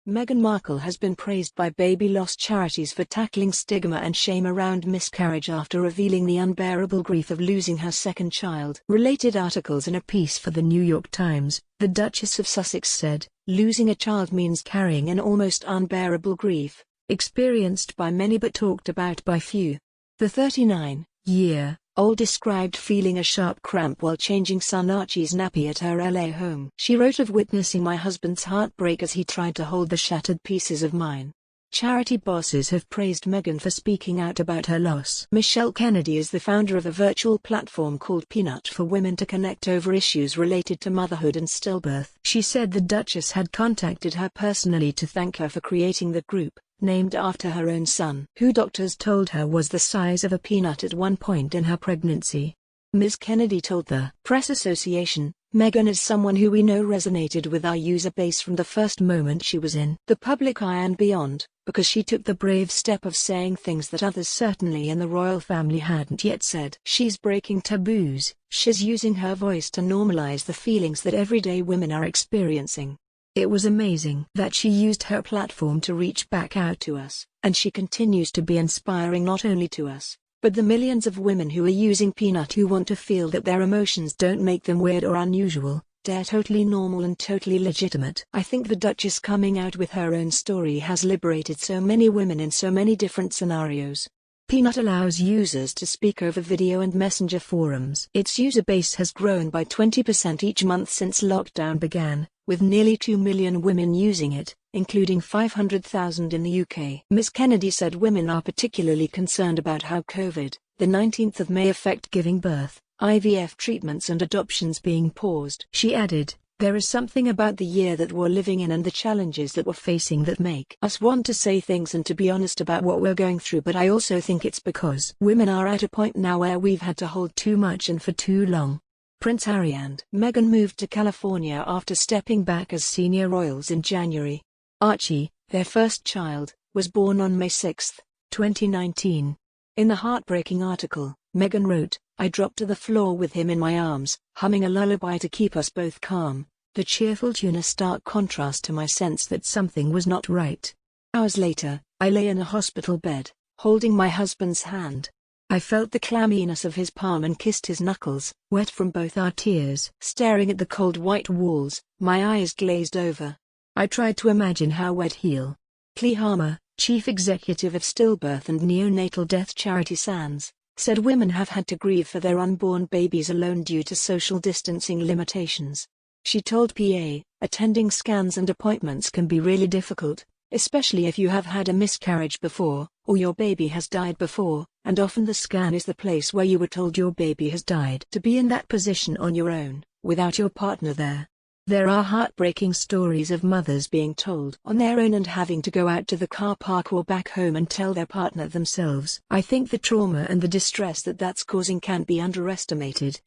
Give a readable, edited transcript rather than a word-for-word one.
Meghan Markle has been praised by baby loss charities for tackling stigma and shame around miscarriage after revealing the unbearable grief of losing her second child. Related articles in a piece for the New York Times, the Duchess of Sussex said, "Losing a child means carrying an almost unbearable grief, experienced by many but talked about by few." The 39-year-old described feeling a sharp cramp while changing son Archie's nappy at her LA home. She wrote of witnessing my husband's heartbreak as he tried to hold the shattered pieces of mine. Charity bosses have praised Meghan for speaking out about her loss. Michelle Kennedy is the founder of a virtual platform called Peanut for women to connect over issues related to motherhood and stillbirth. She said the Duchess had contacted her personally to thank her for creating the group, named after her own son, who doctors told her was the size of a peanut at one point in her pregnancy. Ms. Kennedy told the Press Association, "Meghan is someone who we know resonated with our user base from the first moment she was in the public eye and beyond, because she took the brave step of saying things that others certainly in the royal family hadn't yet said. She's breaking taboos, she's using her voice to normalize the feelings that everyday women are experiencing. It was amazing that she used her platform to reach back out to us, and she continues to be inspiring not only to us, but the millions of women who are using Peanut who want to feel that their emotions don't make them weird or unusual, they're totally normal and totally legitimate." I think the Duchess coming out with her own story has liberated so many women in so many different scenarios. Peanut allows users to speak over video and messenger forums. Its user base has grown by 20% each month since lockdown began, with nearly 2 million women using it, including 500,000 in the UK. Ms. Kennedy said women are particularly concerned about how COVID-19 may affect giving birth, IVF treatments and adoptions being paused. She added, "There is something about the year that we're living in and the challenges that we're facing that make us want to say things and to be honest about what we're going through, but I also think it's because women are at a point now where we've had to hold too much and for too long." Prince Harry and Meghan moved to California after stepping back as senior royals in January. Archie, their first child, was born on May 6, 2019. In the heartbreaking article, Meghan wrote, "I dropped to the floor with him in my arms, humming a lullaby to keep us both calm, the cheerful tune a stark contrast to my sense that something was not right. Hours later, I lay in a hospital bed, holding my husband's hand. I felt the clamminess of his palm and kissed his knuckles, wet from both our tears. Staring at the cold white walls, my eyes glazed over. I tried to imagine how wet he'll." Klehama, chief executive of stillbirth and neonatal death charity SANS, said women have had to grieve for their unborn babies alone due to social distancing limitations. She told PA, "Attending scans and appointments can be really difficult, especially if you have had a miscarriage before, or your baby has died before, and often the scan is the place where you were told your baby has died. To be in that position on your own, without your partner there. There are heartbreaking stories of mothers being told on their own and having to go out to the car park or back home and tell their partner themselves. I think the trauma and the distress that that's causing can't be underestimated."